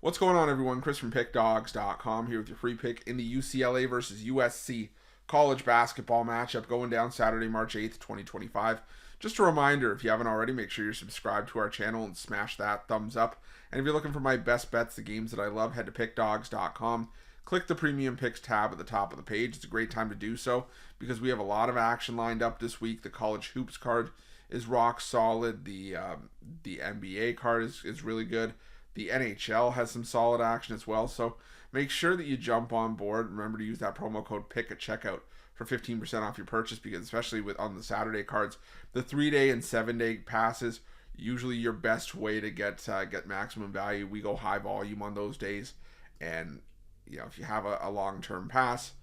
What's going on, everyone? Chris from Pickdawgz.com here with your free pick in the UCLA versus USC college basketball matchup going down Saturday, March 8th, 2025. Just a reminder, if you haven't already, make sure you're subscribed to our channel and smash that thumbs up. And if you're looking for my best bets, the games that I love, head to Pickdawgz.com. Click the Premium Picks tab at the top of the page. It's a great time to do so because we have a lot of action lined up this week. The college hoops card is rock solid. The NBA card is really good. The NHL has some solid action as well, so make sure that you jump on board. Remember to use that promo code PICK at checkout for 15% off your purchase, because especially on the Saturday cards, the 3-day and 7-day passes, usually your best way to get maximum value. We go high volume on those days, and if you have a long-term pass,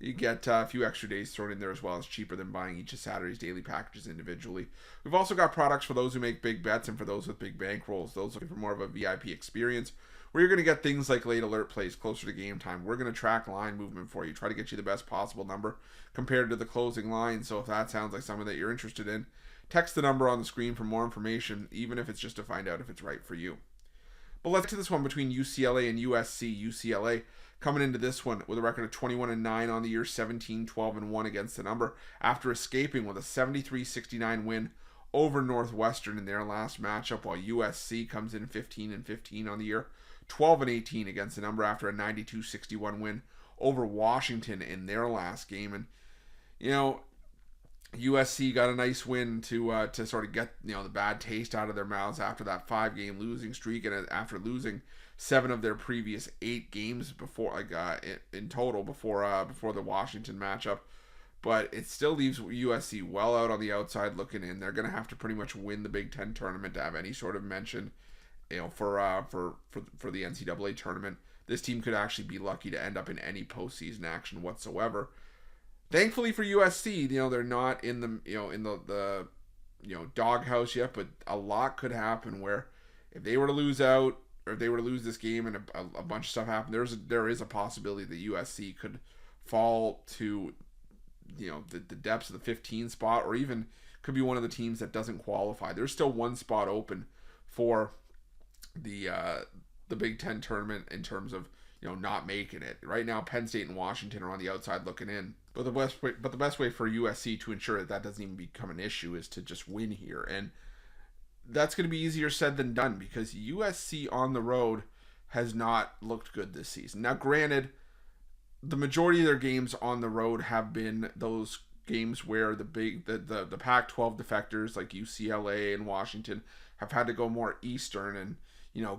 you get a few extra days thrown in there as well. It's cheaper than buying each of Saturday's daily packages individually. We've also got products for those who make big bets and for those with big bankrolls. Those looking for more of a VIP experience where you're going to get things like late alert plays closer to game time. We're going to track line movement for you, try to get you the best possible number compared to the closing line. So if that sounds like something that you're interested in, text the number on the screen for more information, even if it's just to find out if it's right for you. But let's get to this one between UCLA and USC. UCLA coming into this one with a record of 21-9 on the year, 17-12-1 against the number, after escaping with a 73-69 win over Northwestern in their last matchup, while USC comes in 15-15 on the year, 12-18 against the number after a 92-61 win over Washington in their last game. And USC got a nice win to sort of get the bad taste out of their mouths after that 5-game losing streak, and after losing 7 of their previous 8 games before, in total before the Washington matchup. But it still leaves USC well out on the outside looking in. They're going to have to pretty much win the Big Ten tournament to have any sort of mention, for the NCAA tournament. This team could actually be lucky to end up in any postseason action whatsoever. Thankfully for USC, they're not in the doghouse yet, but a lot could happen where if they were to lose out, or if they were to lose this game and a bunch of stuff happened, there is a possibility that USC could fall to the depths of the 15 spot, or even could be one of the teams that doesn't qualify. There's still one spot open for the Big Ten tournament in terms of not making it. Right now, Penn State and Washington are on the outside looking in. But the best way for USC to ensure that doesn't even become an issue is to just win here. And that's going to be easier said than done, because USC on the road has not looked good this season. Now, granted, the majority of their games on the road have been those games where the Pac-12 defectors like UCLA and Washington have had to go more eastern and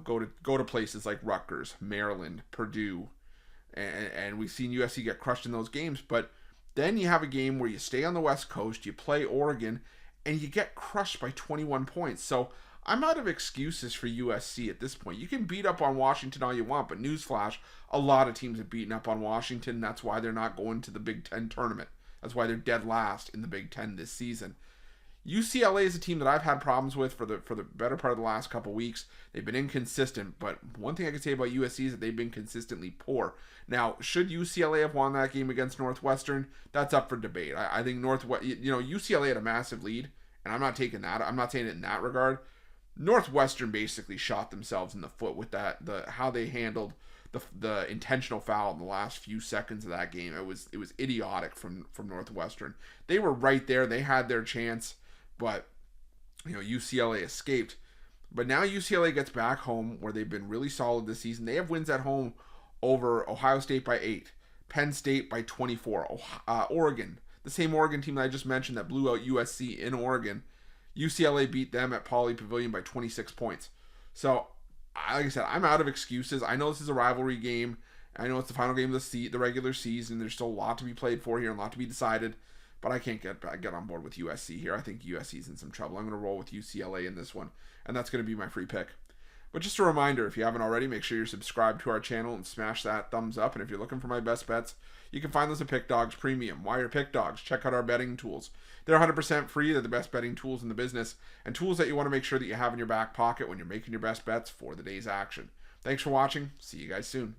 go to places like Rutgers, Maryland, Purdue, and we've seen USC get crushed in those games. But then you have a game where you stay on the West Coast, you play Oregon, and you get crushed by 21 points. So I'm out of excuses for USC at this point. You can beat up on Washington all you want, but newsflash, a lot of teams have beaten up on Washington. That's why they're not going to the Big Ten tournament. That's why they're dead last in the Big Ten this season. UCLA is a team that I've had problems with for the better part of the last couple weeks. They've been inconsistent, but one thing I can say about USC is that they've been consistently poor. Now, should UCLA have won that game against Northwestern? That's up for debate. I think UCLA had a massive lead, and I'm not taking that. I'm not saying it in that regard. Northwestern basically shot themselves in the foot with how they handled the intentional foul in the last few seconds of that game. It was idiotic from Northwestern. They were right there. They had their chance. But, UCLA escaped. But now UCLA gets back home where they've been really solid this season. They have wins at home over Ohio State by 8, Penn State by 24, Oregon, the same Oregon team that I just mentioned that blew out USC in Oregon. UCLA beat them at Pauley Pavilion by 26 points. So, like I said, I'm out of excuses. I know this is a rivalry game. I know it's the final game of the regular season. There's still a lot to be played for here and a lot to be decided. But I can't get on board with USC here. I think USC's in some trouble. I'm going to roll with UCLA in this one, and that's going to be my free pick. But just a reminder, if you haven't already, make sure you're subscribed to our channel and smash that thumbs up. And if you're looking for my best bets, you can find those at Pick Dawgz Premium. Why are Pick Dawgz? Check out our betting tools. They're 100% free. They're the best betting tools in the business, and tools that you want to make sure that you have in your back pocket when you're making your best bets for the day's action. Thanks for watching. See you guys soon.